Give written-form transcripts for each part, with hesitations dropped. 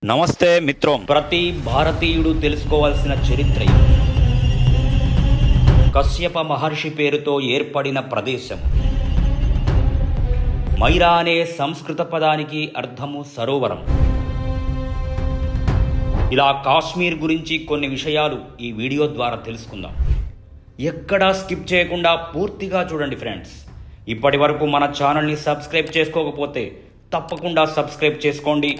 నమస్తే మిత్రం. ప్రతి భారతీయుడు తెలుసుకోవాల్సిన చరిత్ర ఇది. కశ్యప మహర్షి పేరుతో ఏర్పడిన ప్రదేశం. మైరా అనే సంస్కృత పదానికి అర్థము సరోవరం. ఇలా కాశ్మీర్ గురించి కొన్ని విషయాలు ఈ వీడియో ద్వారా తెలుసుకుందాం. ఎక్కడా స్కిప్ చేయకుండా పూర్తిగా చూడండి ఫ్రెండ్స్. ఇప్పటి వరకు మన ఛానల్ని సబ్స్క్రైబ్ చేసుకోకపోతే తప్పకుండా సబ్స్క్రైబ్ చేసుకోండి.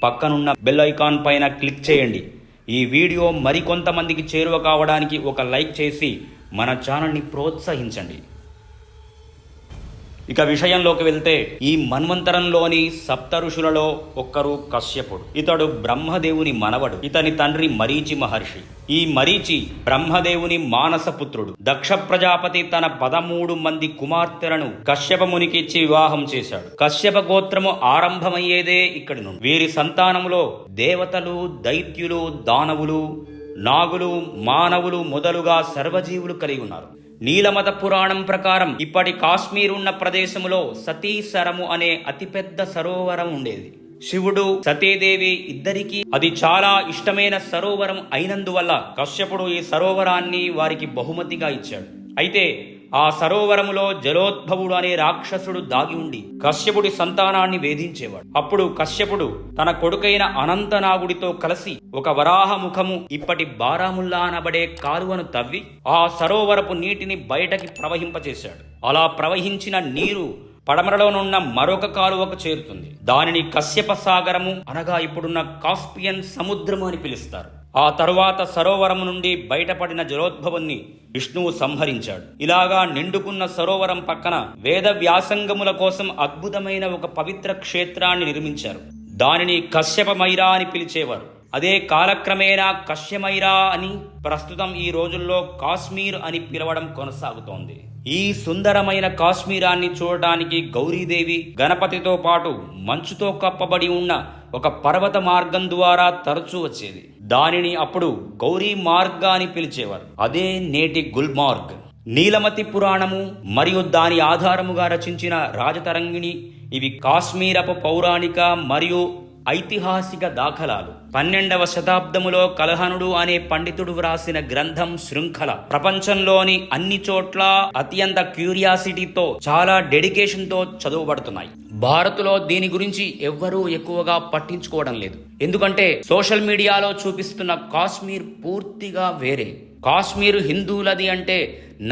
పక్కనున్న బెల్ ఐకాన్ పైన క్లిక్ చేయండి. ఈ వీడియో మరికొంతమందికి చేరువ కావడానికి ఒక లైక్ చేసి మన ఛానల్ని ప్రోత్సహించండి. ఇక విషయంలోకి వెళ్తే, ఈ మన్వంతరంలోని సప్త ఋషులలో ఒక్కరు కశ్యపుడు. ఇతడు బ్రహ్మదేవుని మనవడు. ఇతని తండ్రి మరీచి మహర్షి. ఈ మరీచి బ్రహ్మదేవుని మానసపుత్రుడు. దక్ష ప్రజాపతి తన 13 మంది కుమార్తెలను కశ్యప మునికి ఇచ్చి వివాహం చేశాడు. కశ్యప గోత్రము ఆరంభమయ్యేదే ఇక్కడి నుండి. వీరి సంతానములో దేవతలు, దైత్యులు, దానవులు, నాగులు, మానవులు మొదలుగా సర్వజీవులు కలిగి ఉన్నారు. నీలమత పురాణం ప్రకారం ఇప్పటి కాశ్మీర్ ఉన్న ప్రదేశంలో సతీసరము అనే అతిపెద్ద సరోవరం ఉండేది. శివుడు, సతీదేవి ఇద్దరికీ అది చాలా ఇష్టమైన సరోవరం అయినందువల్ల కశ్యపుడు ఈ సరోవరాన్ని వారికి బహుమతిగా ఇచ్చాడు. అయితే ఆ సరోవరములో జలోద్భవుడు అనే రాక్షసుడు దాగి ఉండి కశ్యపుడి సంతానాన్ని వేధించేవాడు. అప్పుడు కశ్యపుడు తన కొడుకైన అనంతనాగుడితో కలిసి ఒక వరాహ ముఖము, ఇప్పటి బారాముల్లా అనబడే కాలువను తవ్వి ఆ సరోవరపు నీటిని బయటకి ప్రవహింపచేశాడు. అలా ప్రవహించిన నీరు పడమరలోనున్న మరొక కాలువకు చేరుతుంది. దానిని కశ్యప సాగరము అనగా ఇప్పుడున్న కాస్పియన్ సముద్రము అని పిలుస్తారు. ఆ తరువాత సరోవరం నుండి బయటపడిన జలోద్భవుని విష్ణువు సంహరించాడు. ఇలాగా నిండుకున్న సరోవరం పక్కన వేద వ్యాసంగముల కోసం అద్భుతమైన ఒక పవిత్ర క్షేత్రాన్ని నిర్మించారు. దానిని కశ్యప మైరా అని పిలిచేవారు. అదే కాలక్రమేణా కశ్యమైరా అని ప్రస్తుతం ఈ రోజుల్లో కాశ్మీర్ అని పిలవడం కొనసాగుతోంది. ఈ సుందరమైన కాశ్మీరాన్ని చూడటానికి గౌరీదేవి గణపతితో పాటు మంచుతో కప్పబడి ఉన్న ఒక పర్వత మార్గం ద్వారా తరచూ వచ్చేది. దానిని అప్పుడు గౌరీ మార్గ్ అని పిలిచేవారు. అదే నేటి గుల్మార్గ్. నీలమతి పురాణము మరియు దాని ఆధారముగా రచించిన రాజతరంగిణి ఇవి కాశ్మీరపు పౌరాణిక మరియు ఐతిహాసిక దాఖలాలు. 12వ శతాబ్దములో కలహనుడు అనే పండితుడు వ్రాసిన గ్రంథం శృంఖల ప్రపంచంలోని అన్ని చోట్ల అత్యంత క్యూరియాసిటీతో, చాలా డెడికేషన్ తో చదువబడుతున్నాయి. భారత్లో దీని గురించి ఎవ్వరూ ఎక్కువగా పట్టించుకోవడం లేదు. ఎందుకంటే సోషల్ మీడియాలో చూపిస్తున్న కాశ్మీర్ పూర్తిగా వేరే. కాశ్మీర్ హిందువులది అంటే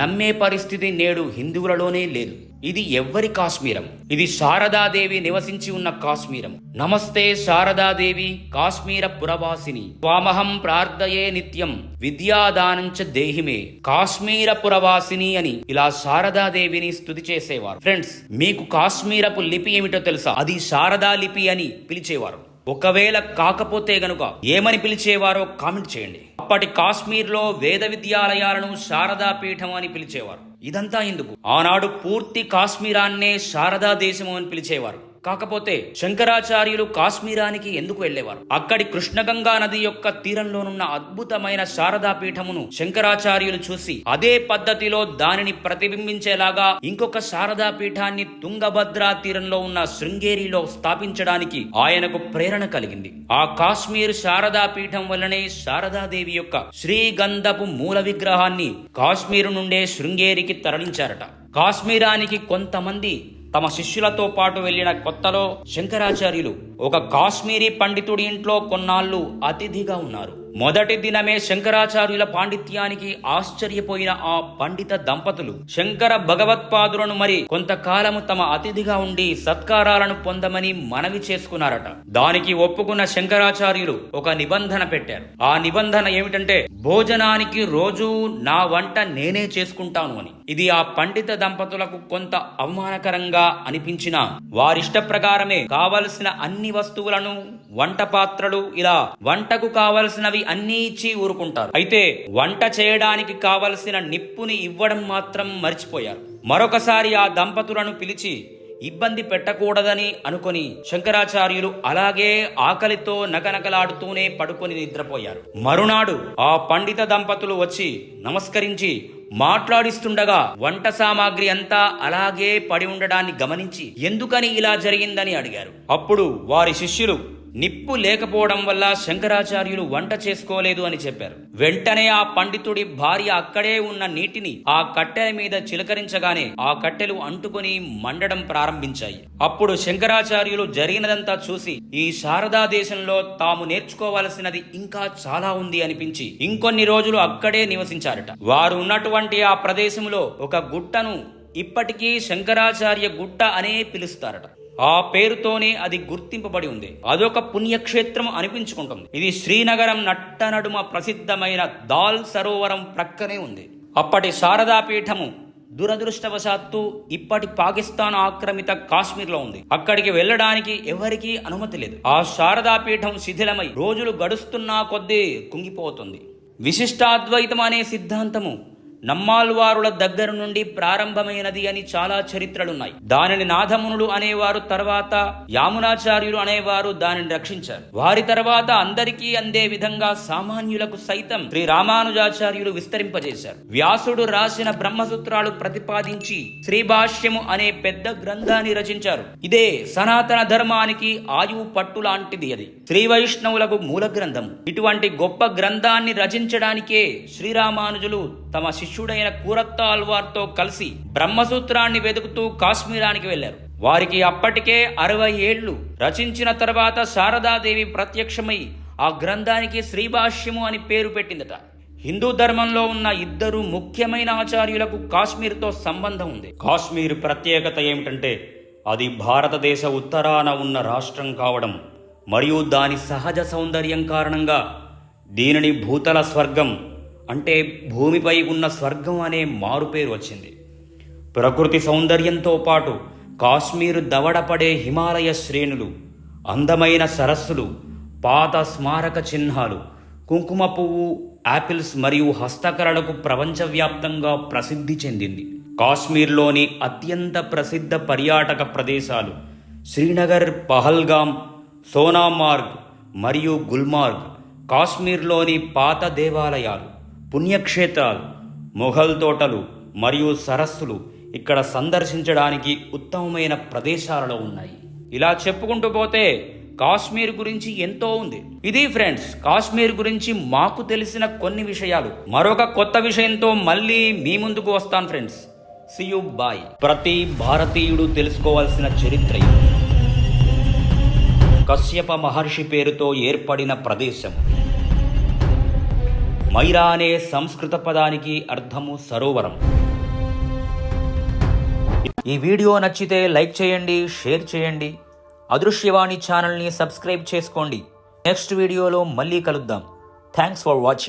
నమ్మే పరిస్థితి నేడు హిందువులలోనే లేదు. ఇది ఎవ్వరి కాశ్మీరం? ఇది శారదాదేవి నివసించి ఉన్న కాశ్మీరం. నమస్తే శారదాదేవి కాశ్మీర పురవాసిని, స్వామహం ప్రార్థయే నిత్యం విద్యాదానంచ దేహిమే కాశ్మీర పురవాసిని అని ఇలా శారదాదేవిని స్తుతి చేసేవారు. ఫ్రెండ్స్, మీకు కాశ్మీరపు లిపి ఏమిటో తెలుసా? అది శారదా లిపి అని పిలిచేవారు. ఒకవేళ కాకపోతే గనుక ఏమని పిలిచేవారో కామెంట్ చేయండి. అప్పటి కాశ్మీర్లో వేద విద్యాలయాలను శారదా పీఠం అని పిలిచేవారు. ఇదంతా ఎందుకు? ఆనాడు పూర్తి కాశ్మీరాన్నే శారదా దేశము అని పిలిచేవారు. కాకపోతే శంకరాచార్యులు కాశ్మీరానికి ఎందుకు వెళ్లేవారు? అక్కడి కృష్ణగంగా నది యొక్క తీరంలోనున్న అద్భుతమైన శారదా పీఠమును శంకరాచార్యులు చూసి అదే పద్ధతిలో దానిని ప్రతిబింబించేలాగా ఇంకొక శారదా పీఠాన్ని తుంగభద్రా తీరంలో ఉన్న శృంగేరిలో స్థాపించడానికి ఆయనకు ప్రేరణ కలిగింది. ఆ కాశ్మీర్ శారదా పీఠం వల్లనే శారదాదేవి యొక్క శ్రీగంధపు మూల విగ్రహాన్ని కాశ్మీరు నుండే శృంగేరికి తరలించారట. కాశ్మీరానికి కొంతమంది తమ శిష్యులతో పాటు వెళ్లిన కొత్తలో శంకరాచార్యులు ఒక కాశ్మీరీ పండితుడి ఇంట్లో కొన్నాళ్లు అతిథిగా ఉన్నారు. మొదటి దినమే శంకరాచార్యుల పాండిత్యానికి ఆశ్చర్యపోయిన ఆ పండిత దంపతులు శంకర భగవత్పాదులను మరి కొంతకాలము తమ అతిథిగా ఉండి సత్కారాలను పొందమని మనవి చేసుకున్నారట. దానికి ఒప్పుకున్న శంకరాచార్యులు ఒక నిబంధన పెట్టారు. ఆ నిబంధన ఏమిటంటే, భోజనానికి రోజు నా వంట నేనే చేసుకుంటాను అని. ఇది ఆ పండిత దంపతులకు కొంత అవమానకరంగా అనిపించినా వారిష్ట ప్రకారమే కావలసిన అన్ని వస్తువులను, వంట పాత్రలు, ఇలా వంటకు కావలసినవి అన్నీ ఇచ్చి ఊరుకుంటారు. అయితే వంట చేయడానికి కావలసిన నిప్పుని ఇవ్వడం మాత్రం మర్చిపోయారు. మరొకసారి ఆ దంపతులను పిలిచి ఇబ్బంది పెట్టకూడదని అనుకొని శంకరాచార్యులు అలాగే ఆకలితో నకనకలాడుతూనే పడుకొని నిద్రపోయారు. మరునాడు ఆ పండిత దంపతులు వచ్చి నమస్కరించి మాట్లాడిస్తుండగా వంట సామాగ్రి అంతా అలాగే పడి ఉండడాన్ని గమనించి ఎందుకని ఇలా జరిగిందని అడిగారు. అప్పుడు వారి శిష్యులు, నిప్పు లేకపోవడం వల్ల శంకరాచార్యులు వంట చేసుకోలేదు అని చెప్పారు. వెంటనే ఆ పండితుడి భార్య అక్కడే ఉన్న నీటిని ఆ కట్టెల మీద చిలకరించగానే ఆ కట్టెలు అంటుకొని మండడం ప్రారంభించాయి. అప్పుడు శంకరాచార్యులు జరిగినదంతా చూసి ఈ శారదా దేశంలో తాము నేర్చుకోవలసినది ఇంకా చాలా ఉంది అనిపించి ఇంకొన్ని రోజులు అక్కడే నివసించారట. వారు ఉన్నటువంటి ఆ ప్రదేశంలో ఒక గుట్టను ఇప్పటికీ శంకరాచార్య గుట్ట అనే పిలుస్తారట. ఆ పేరుతోనే అది గుర్తింపబడి ఉంది. అదొక పుణ్యక్షేత్రం అనిపించుకుంటుంది. ఇది శ్రీనగరం నట్టనడుమ ప్రసిద్ధమైన దాల్ సరోవరం ప్రక్కనే ఉంది. అప్పటి శారదాపీఠము దురదృష్టవశాత్తు ఇప్పటి పాకిస్తాన్ ఆక్రమిత కాశ్మీర్లో ఉంది. అక్కడికి వెళ్ళడానికి ఎవరికీ అనుమతి లేదు. ఆ శారదాపీఠం శిథిలమై రోజులు గడుస్తున్నా కొద్దీ కుంగిపోతుంది. విశిష్టాద్వైతం అనే సిద్ధాంతము నమ్మాల్వారుల దగ్గర నుండి ప్రారంభమైనది అని చాలా చరిత్రలున్నాయి. దానిని నాథమునులు అనేవారు, తర్వాత యామునాచార్యులు అనేవారు దానిని రక్షించారు. వారి తర్వాత అందరికీ అందే విధంగా సామాన్యులకు సైతం శ్రీ రామానుజాచార్యులు విస్తరింపజేశారు. వ్యాసుడు రాసిన బ్రహ్మసూత్రాలు ప్రతిపాదించి శ్రీభాష్యము అనే పెద్ద గ్రంథాన్ని రచించారు. ఇదే సనాతన ధర్మానికి ఆయువు పట్టు లాంటిది. అది శ్రీ వైష్ణవులకు మూల గ్రంథం. ఇటువంటి గొప్ప గ్రంథాన్ని రచించడానికే శ్రీరామానుజులు తమ శిష్యుడైన కూరత్త ఆల్వార్తో కలిసి బ్రహ్మసూత్రాన్ని వెతుకుతూ కాశ్మీరానికి వెళ్లారు. వారికి అప్పటికే 60 ఏళ్లు. రచించిన తర్వాత శారదాదేవి ప్రత్యక్షమై ఆ గ్రంథానికి శ్రీభాష్యము అని పేరు పెట్టిందట. హిందూ ధర్మంలో ఉన్న 2 ముఖ్యమైన ఆచార్యులకు కాశ్మీర్తో సంబంధం ఉంది. కాశ్మీర్ ప్రత్యేకత ఏమిటంటే అది భారతదేశ ఉత్తరాన ఉన్న రాష్ట్రం కావడం మరియు దాని సహజ సౌందర్యం కారణంగా దీనిని భూతల స్వర్గం అంటే భూమిపై ఉన్న స్వర్గం అనే మారుపేరు వచ్చింది. ప్రకృతి సౌందర్యంతో పాటు కాశ్మీరు దవడపడే హిమాలయ శ్రేణులు, అందమైన సరస్సులు, పాత స్మారక చిహ్నాలు, కుంకుమ పువ్వు, యాపిల్స్ మరియు హస్తకళలకు ప్రపంచవ్యాప్తంగా ప్రసిద్ధి చెందింది. కాశ్మీర్లోని అత్యంత ప్రసిద్ధ పర్యాటక ప్రదేశాలు శ్రీనగర్, పహల్గామ్, సోనామార్గ్ మరియు గుల్మార్గ్. కాశ్మీర్లోని పాత దేవాలయాలు, పుణ్యక్షేత్రాలు, మొఘల్ తోటలు మరియు సరస్సులు ఇక్కడ సందర్శించడానికి ఉత్తమమైన ప్రదేశాలలో ఉన్నాయి. ఇలా చెప్పుకుంటూ పోతే కాశ్మీర్ గురించి ఎంతో ఉంది. ఇది ఫ్రెండ్స్, కాశ్మీర్ గురించి మాకు తెలిసిన కొన్ని విషయాలు. మరొక కొత్త విషయంతో మళ్ళీ మీ ముందుకు వస్తాను ఫ్రెండ్స్. See you, bye. ప్రతి భారతీయుడు తెలుసుకోవాల్సిన చరిత్ర. కశ్యప మహర్షి పేరుతో ఏర్పడిన ప్రదేశం. మైరా అనే సంస్కృత పదానికి అర్థము సరోవరం. ఈ వీడియో నచ్చితే లైక్ చేయండి, షేర్ చేయండి. అదృశ్యవాణి ఛానల్ని సబ్స్క్రైబ్ చేసుకోండి. నెక్స్ట్ వీడియోలో మళ్ళీ కలుద్దాం. Thanks for watching.